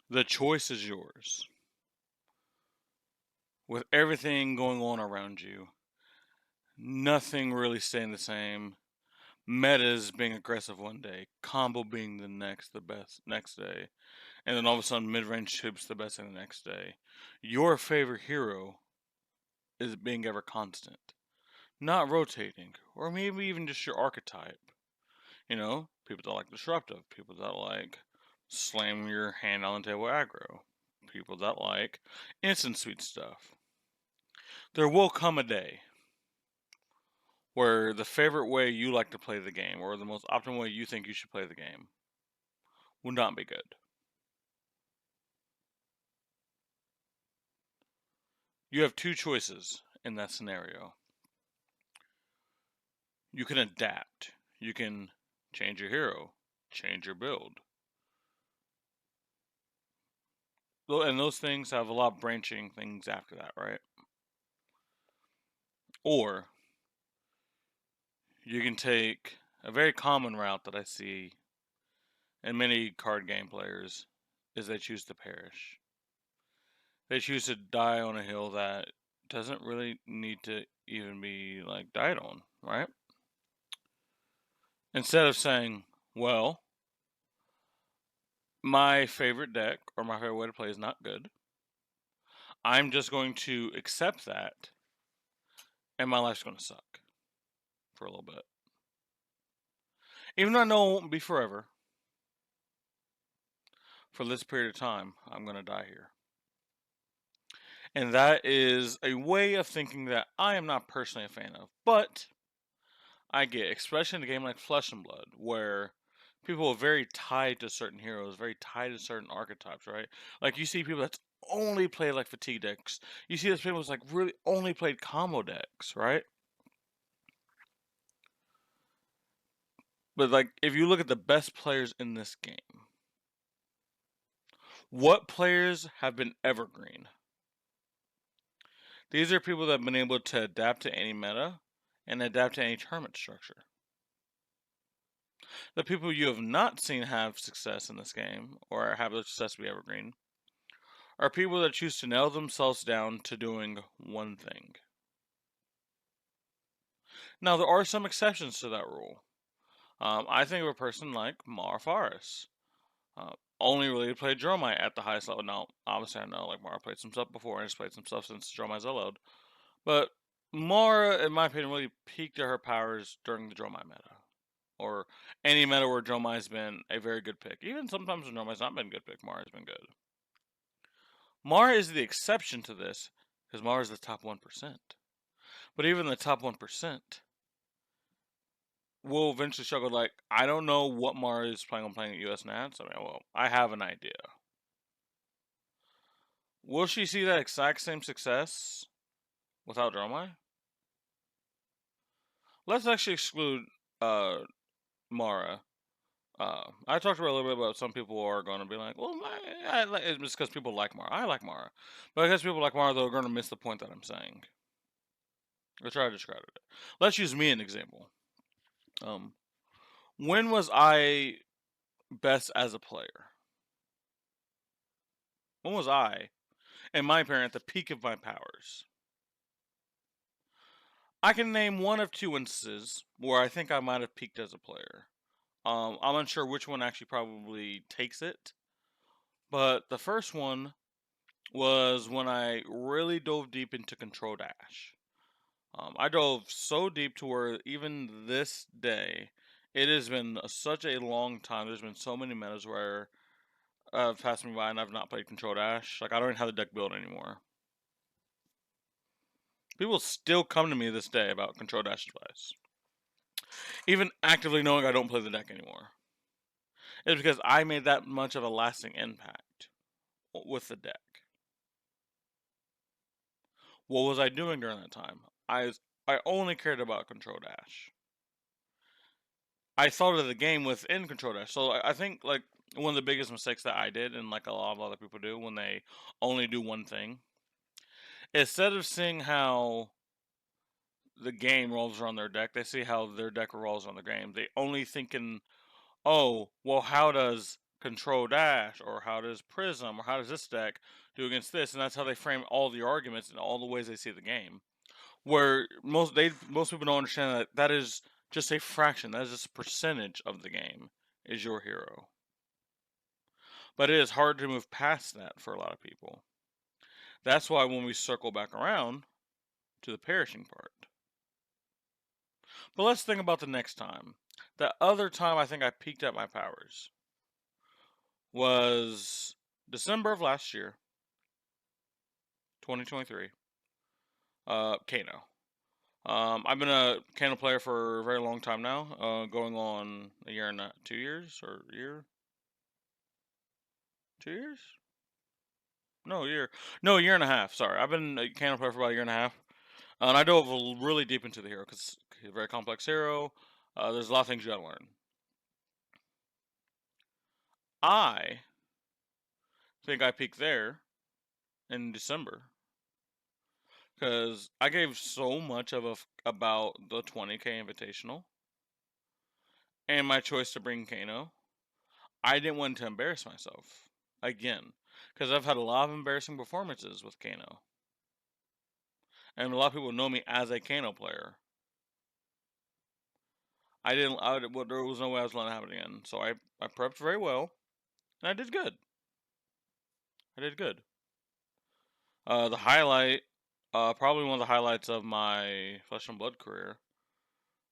The choice is yours. With everything going on around you, nothing really staying the same. Metas being aggressive one day, combo being the best next day, and then all of a sudden mid-range troops the best thing the next day. Your favorite hero is being ever constant, not rotating, or maybe even just your archetype. You know, people that like disruptive, people that like slam your hand on the table aggro, people that like instant sweet stuff. There will come a day where the favorite way you like to play the game, or the most optimal way you think you should play the game, will not be good. You have two choices in that scenario. You can adapt. You can change your hero, change your build. And those things have a lot of branching things after that, right? Or you can take a very common route that I see in many card game players is they choose to perish. They choose to die on a hill that doesn't really need to even be like died on, right? Instead of saying, well, my favorite deck or my favorite way to play is not good. I'm just going to accept that and my life's going to suck for a little bit. Even though I know it won't be forever, for this period of time, I'm going to die here. And that is a way of thinking that I am not personally a fan of. But I get, especially in a game like Flesh and Blood, where people are very tied to certain heroes, very tied to certain archetypes, right? Like you see people that's only played like fatigue decks. You see those people that's like really only played combo decks, right? But like if you look at the best players in this game, what players have been evergreen? These are people that have been able to adapt to any meta and adapt to any tournament structure. The people you have not seen have success in this game, or have the success be evergreen, are people that choose to nail themselves down to doing one thing. Now, there are some exceptions to that rule. I think of a person like Mara Faris. Only really played Dromite at the highest level. Now, obviously, I know like Mara played some stuff before, and has played some stuff since Dromite's allowed. But Mara, in my opinion, really peaked at her powers during the Dromite meta. Or any meta where Dromite's been a very good pick. Even sometimes when Dromite's not been a good pick, Mara's been good. Mara is the exception to this, because Mara is the top 1%. But even the top 1% will eventually struggle. Like, I don't know what Mara is planning on playing at US Nats. I mean, well, I have an idea. Will she see that exact same success without Dromai? Let's actually exclude Mara. I talked about a little bit about some people are going to be like, well, it's just because people like Mara. I like Mara. But I guess people like Mara, though, are going to miss the point that I'm saying. Or try to describe it. Let's use me an example. When was I best as a player? When was I, in my opinion, at the peak of my powers? I can name one of two instances where I think I might have peaked as a player. I'm unsure which one actually probably takes it. But the first one was when I really dove deep into Control Dash. I dove so deep to where even this day, it has been such a long time. There's been so many metas where passed me by and I've not played Control Dash. Like, I don't even have the deck build anymore. People still come to me this day about Control Dash advice. Even actively knowing I don't play the deck anymore. It's because I made that much of a lasting impact with the deck. What was I doing during that time? I only cared about Control Dash. I thought of the game within Control Dash. So I think like one of the biggest mistakes that I did, and like a lot of other people do when they only do one thing, instead of seeing how the game rolls around their deck, they see how their deck rolls on the game. They only thinking, oh, well, how does control dash, or how does prism, or how does this deck do against this, and that's how they frame all the arguments and all the ways they see the game. Where most people don't understand that that is just a fraction, that is just a percentage of the game is your hero. But it is hard to move past that for a lot of people. That's why when we circle back around to the perishing part. But let's think about the next time. The other time I think I peaked at my powers was December of last year, 2023. Kano. I've been a Kano player for a very long time now, going on a year and 2 years, or a year? 2 years? No, a year. No, a year and a half. Sorry, I've been a Kano player for about a year and a half, and I dove really deep into the hero because he's a very complex hero. There's a lot of things you gotta learn. I think I peaked there in December because I gave so much about the 20K Invitational and my choice to bring Kano. I didn't want to embarrass myself again because I've had a lot of embarrassing performances with Kano, and a lot of people know me as a Kano player. Well, there was no way I was letting it happen again. So I prepped very well, and I did good. The highlight, probably one of the highlights of my Flesh and Blood career.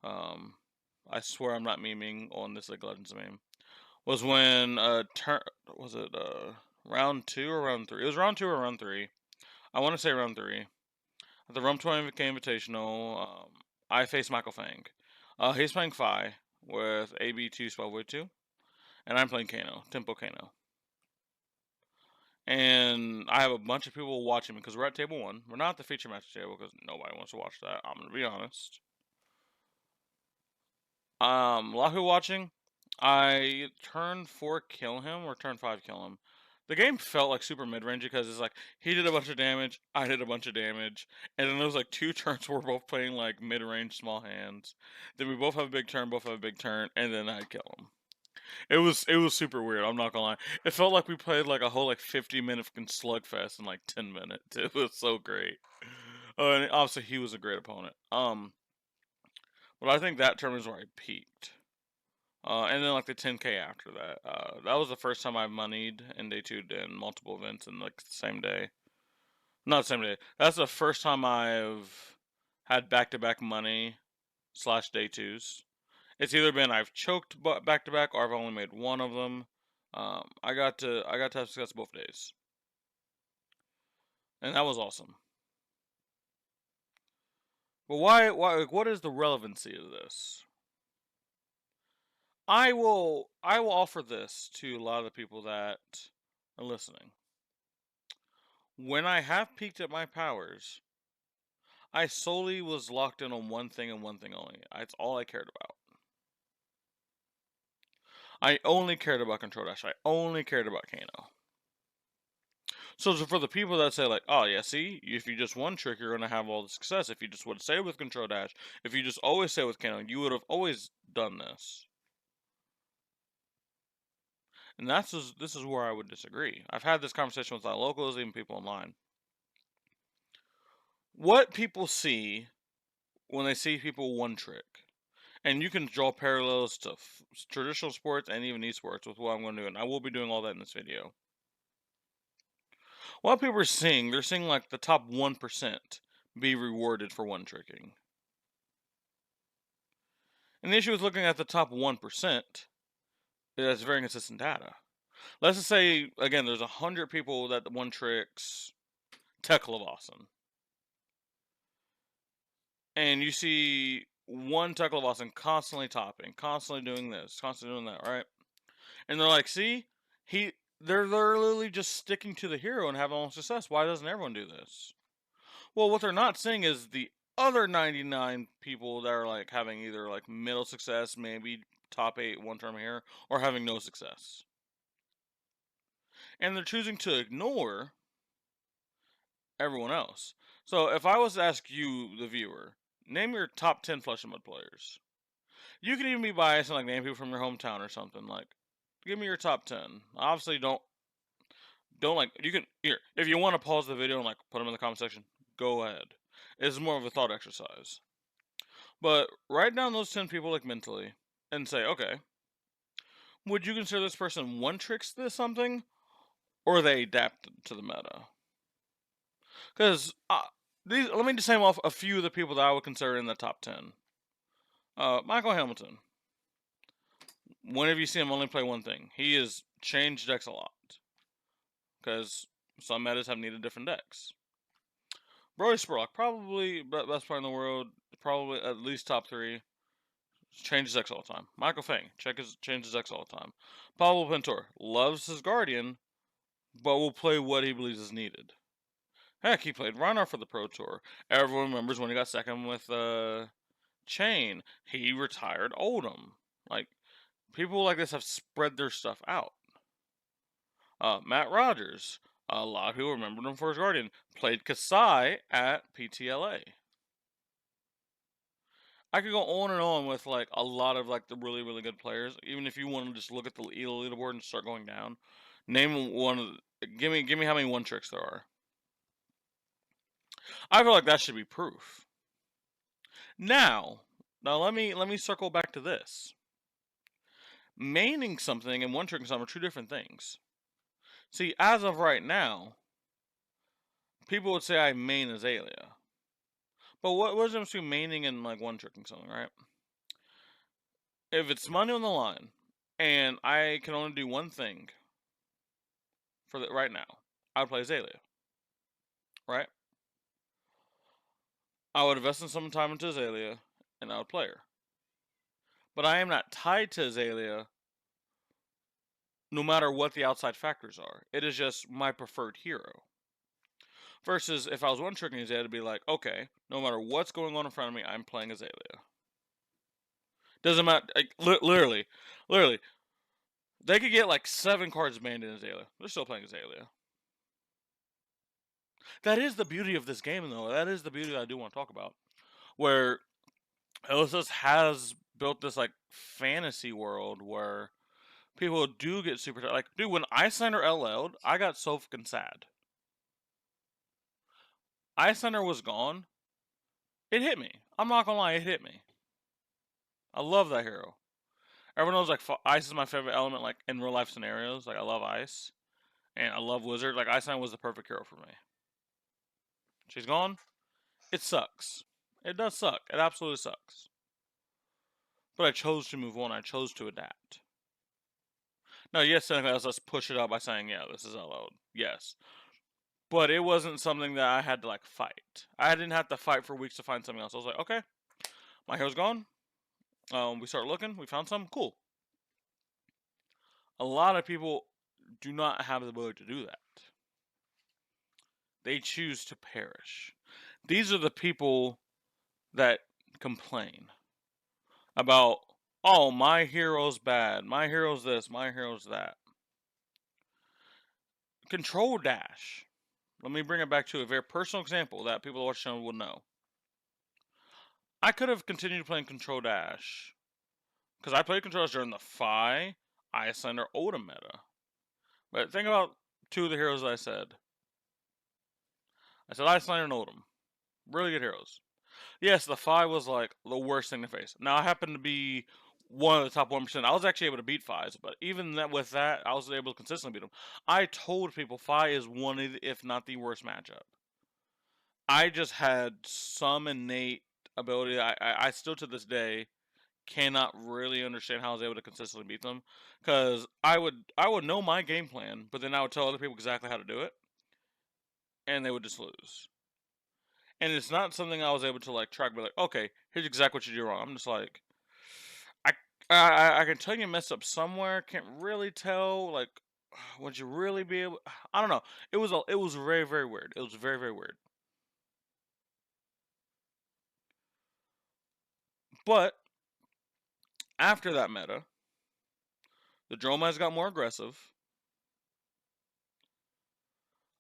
I swear I'm not memeing on this like Legends meme. Was when was it round 2 or round 3? It was round 2 or round 3. I want to say round 3. At the Rum 20K Invitational, I faced Michael Fang. He's playing Phi with AB2 Spellvoid 2, and I'm playing Kano, Tempo Kano. And I have a bunch of people watching me because we're at table 1. We're not at the feature match table because nobody wants to watch that. I'm going to be honest. A lot of people watching. I turn 4 kill him or turn 5 kill him. The game felt like super mid-range because it's like he did a bunch of damage, I did a bunch of damage, and then there was like 2 turns where we're both playing like mid-range small hands. Then we both have a big turn, and then I'd kill him. It was super weird. I'm not gonna lie. It felt like we played like a whole like 50-minute slugfest in like 10 minutes. It was so great. And obviously he was a great opponent. But I think that term is where I peaked. And then like the 10K after that. That was the first time I moneyed in day 2 in multiple events in like the same day. Not the same day. That's the first time I've had back-to-back money / day 2s. It's either been I've choked back to back or I've only made one of them. I got to have success both days, and that was awesome. But why? What is the relevancy of this? I will offer this to a lot of the people that are listening. When I have peaked at my powers, I solely was locked in on one thing and one thing only. That's all I cared about. I only cared about Control Dash. I only cared about Kano. So for the people that say like, oh yeah, see, if you just one trick, you're gonna have all the success. If you just would say with Control Dash, if you just always say with Kano, you would have always done this. And this is where I would disagree. I've had this conversation with locals, even people online. What people see when they see people one trick, and you can draw parallels to traditional sports and even esports with what I'm going to do, and I will be doing all that in this video. What people are seeing, they're seeing like the top 1% be rewarded for one tricking. And the issue with looking at the top 1% is that's very inconsistent data. Let's just say, again, there's 100 people that one tricks Tech Levasan. And you see one Tech Levasan constantly topping, constantly doing this, constantly doing that, right? And they're like, see, they're literally just sticking to the hero and having all success. Why doesn't everyone do this? Well, what they're not seeing is the other 99 people that are like having either like middle success, maybe top 8 one term here, or having no success. And they're choosing to ignore everyone else. So if I was to ask you, the viewer, name your top 10 Flesh and Mud players. You can even be biased and like name people from your hometown or something like. give me your top 10. Obviously, don't like you can here if you want to pause the video and like put them in the comment section. Go ahead. It's more of a thought exercise. But write down those 10 people like mentally and say, okay, would you consider this person one tricks this something, or they adapt to the meta? Because these, let me just name off a few of the people that I would consider in the top 10. Michael Hamilton. Whenever you see him only play one thing, he has changed decks a lot. Because some metas have needed different decks. Brody Spurlock, probably best player in the world, probably at least top 3. Changes decks all the time. Michael Fang, changes decks all the time. Pablo Pintor, loves his Guardian, but will play what he believes is needed. Heck, he played Reinhardt for the Pro Tour. Everyone remembers when he got second with Chain. He retired Oldham. Like, people like this have spread their stuff out. Matt Rogers. A lot of people remembered him for his Guardian. Played Kasai at PTLA. I could go on and on with like a lot of like the really, really good players. Even if you want to just look at the leaderboard and start going down, name one of the, give me how many one tricks there are. I feel like that should be proof. Now let me circle back to this. Maining something and one tricking something are two different things. See, as of right now, people would say I main Azalea. But what was the difference between maining and like one tricking something, right? If it's money on the line, and I can only do one thing for the right now, I would play Azalea. Right? I would invest in some time into Azalea, and I would play her. But I am not tied to Azalea no matter what the outside factors are. It is just my preferred hero. Versus if I was one tricking Azalea, to be like, okay, no matter what's going on in front of me, I'm playing Azalea. Doesn't matter. Like, literally, they could get like 7 cards banned in Azalea. They're still playing Azalea. That is the beauty of this game, though. That is the beauty that I do want to talk about. Where LSS has built this like fantasy world where people do get super like, dude, when Icelander LL'd, I got so fucking sad. Icelander was gone. It hit me. I'm not gonna lie, it hit me. I love that hero. Everyone knows like ice is my favorite element, like in real life scenarios. Like I love ice, and I love wizard. Like Icelander was the perfect hero for me. She's gone. It sucks. It does suck. It absolutely sucks. But I chose to move on. I chose to adapt. No, yes, technically, let's push it up by saying, yeah, this is LO'd. Yes. But it wasn't something that I had to, like, fight. I didn't have to fight for weeks to find something else. I was like, okay, my hero's gone. We start looking. We found some. Cool. A lot of people do not have the ability to do that. They choose to perish. These are the people that complain about, oh, my hero's bad, my hero's this, my hero's that. Control dash. Let me bring it back to a very personal example that people watching the channel will know. I could have continued playing Control Dash because I played Control Dash during the Phi, Icelander, Oldham meta. But think about 2 of the heroes I said. I said Icelander and Oldham. Really good heroes. Yes, the Phi was like the worst thing to face. Now I happen to be one of the top 1%. I was actually able to beat Phis, but even with that, I was able to consistently beat them. I told people Phi is one of the, if not the worst matchup. I just had some innate ability. I still to this day cannot really understand how I was able to consistently beat them, because I would know my game plan, but then I would tell other people exactly how to do it, and they would just lose. And it's not something I was able to like track. Be like, okay, here's exactly what you do wrong. I'm just like, I can tell you messed up somewhere. Can't really tell. Like, would you really be able? I don't know. It was very, very weird. It was very, very weird. But after that meta, the Dromais got more aggressive.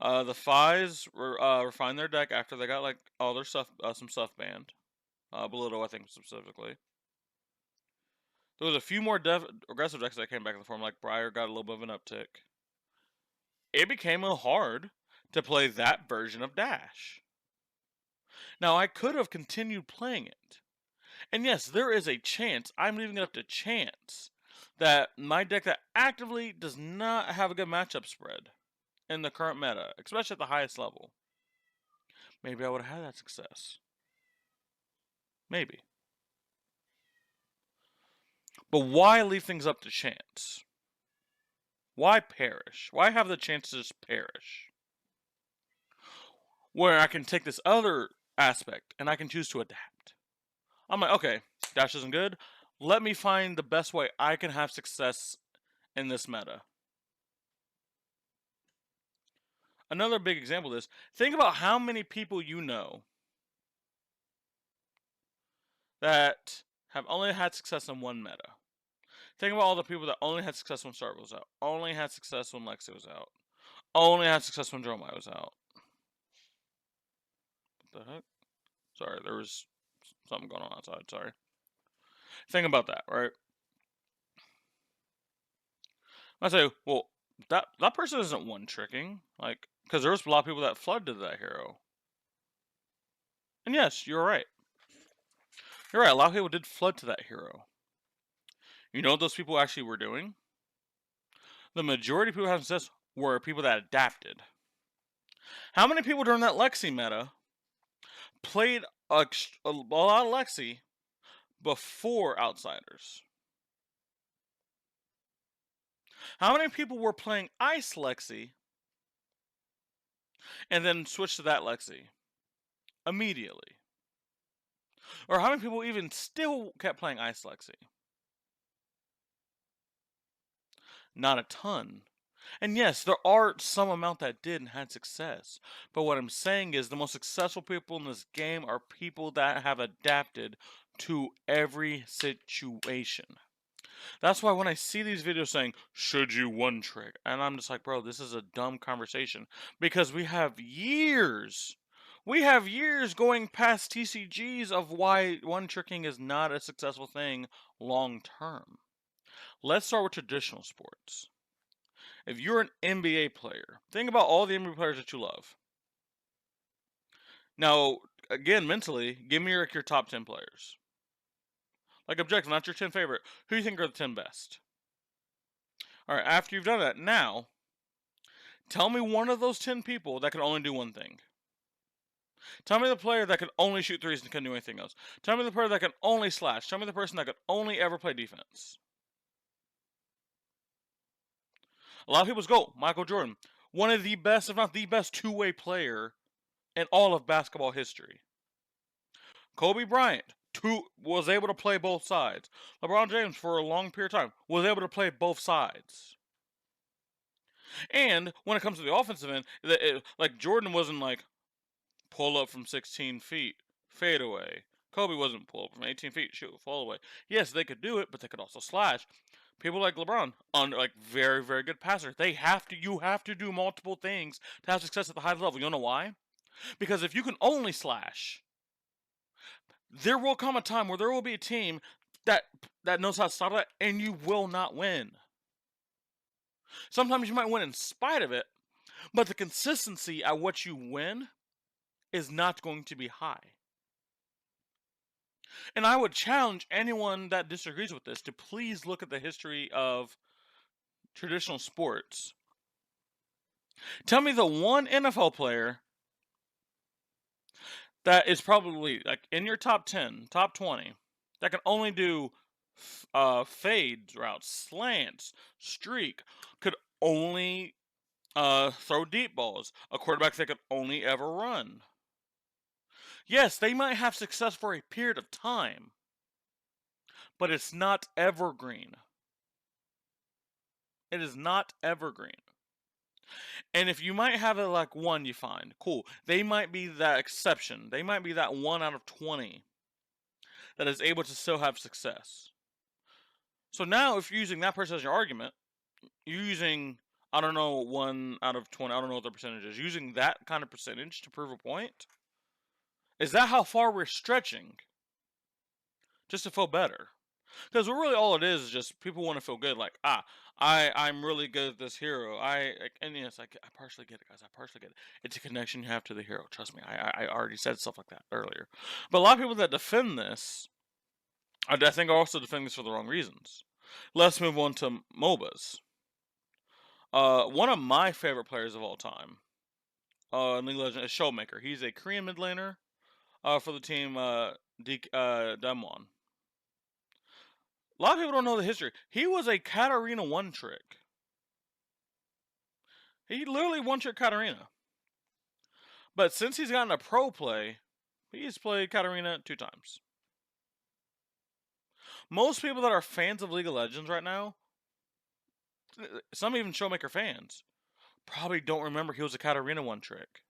The Phis refined their deck after they got like all their stuff, some stuff banned. Belitto, I think specifically. There was a few more aggressive decks that came back in the form, like Briar got a little bit of an uptick. It became hard to play that version of Dash. Now, I could have continued playing it. And yes, there is a chance, I'm leaving it up to chance, that my deck that actively does not have a good matchup spread in the current meta, especially at the highest level, maybe I would have had that success. Maybe. But why leave things up to chance? Why perish? Why have the chance to just perish? Where I can take this other aspect and I can choose to adapt. I'm like, okay, Dash isn't good. Let me find the best way I can have success in this meta. Another big example is, think about how many people you know that have only had success in one meta. Think about all the people that only had success when Start was out, only had success when Lexi was out, only had success when Dromai was out. What the heck? Sorry, there was something going on outside, sorry. Think about that, right? I say, well, that person isn't one-tricking, like, because there was a lot of people that flooded that hero. And yes, you're right. You're right, a lot of people did flood to that hero. You know what those people actually were doing? The majority of people having success were people that adapted. How many people during that Lexi meta played a lot of Lexi before Outsiders? How many people were playing Ice Lexi and then switched to that Lexi immediately? Or how many people even still kept playing Ice Lexi? Not a ton. And yes, there are some amount that did and had success. But what I'm saying is the most successful people in this game are people that have adapted to every situation. That's why when I see these videos saying, should you one trick? And I'm just like, bro, this is a dumb conversation. Because we have years going past TCGs of why one tricking is not a successful thing long term. Let's start with traditional sports. If you're an NBA player, think about all the NBA players that you love. Now, again, mentally, give me your top 10 players. Like, objective, not your 10 favorite. Who do you think are the 10 best? Alright, after you've done that, now, tell me one of those 10 people that can only do one thing. Tell me the player that can only shoot threes and can do anything else. Tell me the player that can only slash. Tell me the person that can only ever play defense. A lot of people's go, Michael Jordan. One of the best, if not the best, two-way player in all of basketball history. Kobe Bryant was able to play both sides. LeBron James, for a long period of time, was able to play both sides. And when it comes to the offensive end, like Jordan wasn't like pull up from 16 feet, fade away. Kobe wasn't pull up from 18 feet, shoot, fall away. Yes, they could do it, but they could also slash. People like LeBron, like very, very good passer. You have to do multiple things to have success at the highest level. You know why? Because if you can only slash, there will come a time where there will be a team that knows how to stop that, and you will not win. Sometimes you might win in spite of it, but the consistency at what you win is not going to be high. And I would challenge anyone that disagrees with this to please look at the history of traditional sports. Tell me the one NFL player that is probably like in your top 10, top 20, that can only do fades, routes, slants, streak, could only throw deep balls, a quarterback that could only ever run. Yes, they might have success for a period of time, but it's not evergreen. It is not evergreen. And if you might have it like one you find, cool. They might be that exception. They might be that 1 out of 20 that is able to still have success. So now if you're using that person as your argument, you're using, I don't know, 1 out of 20, I don't know what the percentage is, using that kind of percentage to prove a point? Is that how far we're stretching? Just to feel better. Because really all it is just people want to feel good. Like, I'm really good at this hero. And yes, I partially get it, guys. I partially get it. It's a connection you have to the hero. Trust me. I already said stuff like that earlier. But a lot of people that defend this, I think, are also defending this for the wrong reasons. Let's move on to MOBAs. One of my favorite players of all time, in League of Legends, is Showmaker. He's a Korean mid laner, for the team, Demwon. A lot of people don't know the history. He was a Katarina one trick. He literally one trick Katarina. But since he's gotten a pro play, he's played Katarina 2 times. Most people that are fans of League of Legends right now, some even Showmaker fans, probably don't remember he was a Katarina one trick.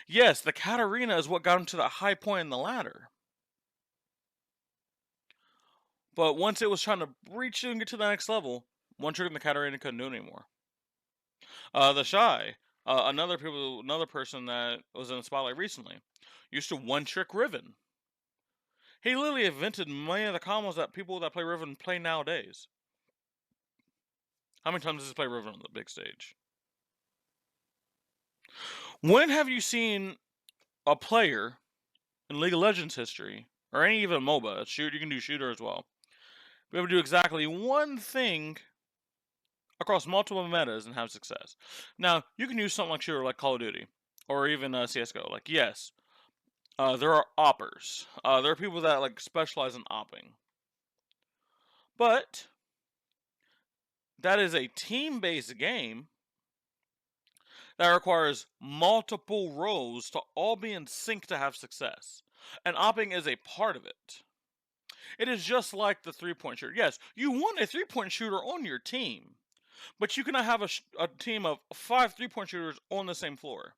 Yes, the Katarina is what got him to the high point in the ladder. But once it was trying to reach and get to the next level, one trick and the Katarina couldn't do it anymore. The Shy, another person that was in the spotlight recently, used to one trick Riven. He literally invented many of the combos that people that play Riven play nowadays. How many times does he play Riven on the big stage? When have you seen a player in League of Legends history, or any even MOBA, you can do shooter as well, be able to do exactly one thing across multiple metas and have success? Now, you can use something like shooter like Call of Duty, or even CSGO. Like, yes, there are oppers. There are people that like specialize in opping. But that is a team-based game that requires multiple roles to all be in sync to have success. And opping is a part of it. It is just like the three-point shooter. Yes, you want a three-point shooter on your team, but you cannot have a team of 5 three-point shooters on the same floor.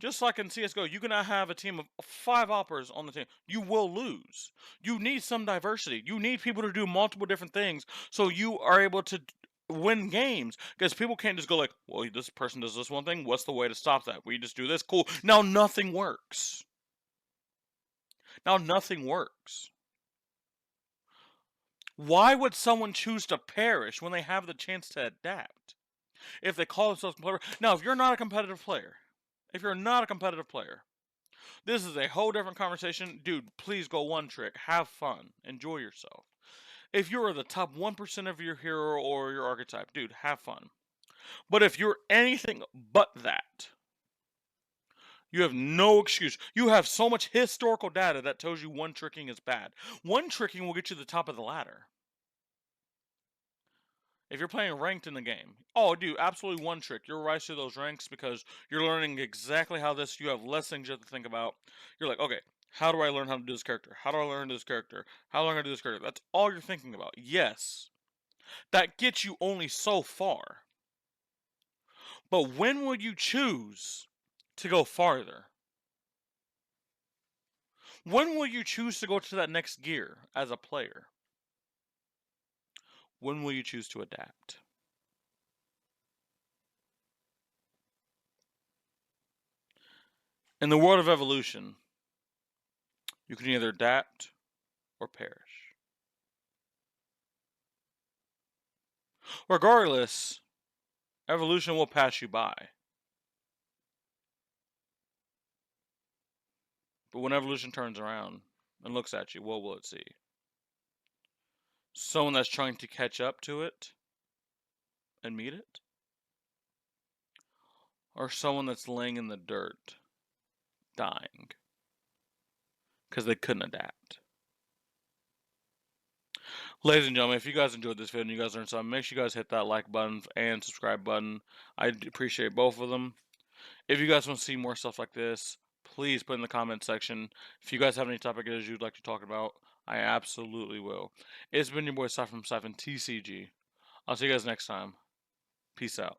Just like in CSGO, you cannot have a team of 5 oppers on the team. You will lose. You need some diversity. You need people to do multiple different things so you are able to win games. Because people can't just go like, well, this person does this one thing. What's the way to stop that? We just do this. Cool. Now nothing works. Now nothing works. Why would someone choose to perish when they have the chance to adapt? If they call themselves clever. Now, if you're not a competitive player, this is a whole different conversation. Dude, please go one trick. Have fun. Enjoy yourself. If you're the top 1% of your hero or your archetype, dude, have fun. But if you're anything but that, you have no excuse. You have so much historical data that tells you one tricking is bad. One tricking will get you to the top of the ladder. If you're playing ranked in the game, oh, dude, absolutely one trick. You'll rise to those ranks because you're learning exactly how this. You have less things you have to think about. You're like, okay, how do I learn how to do this character? How do I learn this character? How do I learn how to do this character? That's all you're thinking about. Yes, that gets you only so far. But when would you choose to go farther? When will you choose to go to that next gear as a player? When will you choose to adapt? In the world of evolution, you can either adapt or perish. Regardless, evolution will pass you by. But when evolution turns around and looks at you, what will it see? Someone that's trying to catch up to it and meet it? Or someone that's laying in the dirt, dying, because they couldn't adapt? Ladies and gentlemen, if you guys enjoyed this video and you guys learned something, make sure you guys hit that like button and subscribe button. I appreciate both of them. If you guys want to see more stuff like this, please put in the comment section. If you guys have any topic ideas you'd like to talk about, I absolutely will. It's been your boy Cy from Siphon TCG. I'll see you guys next time. Peace out.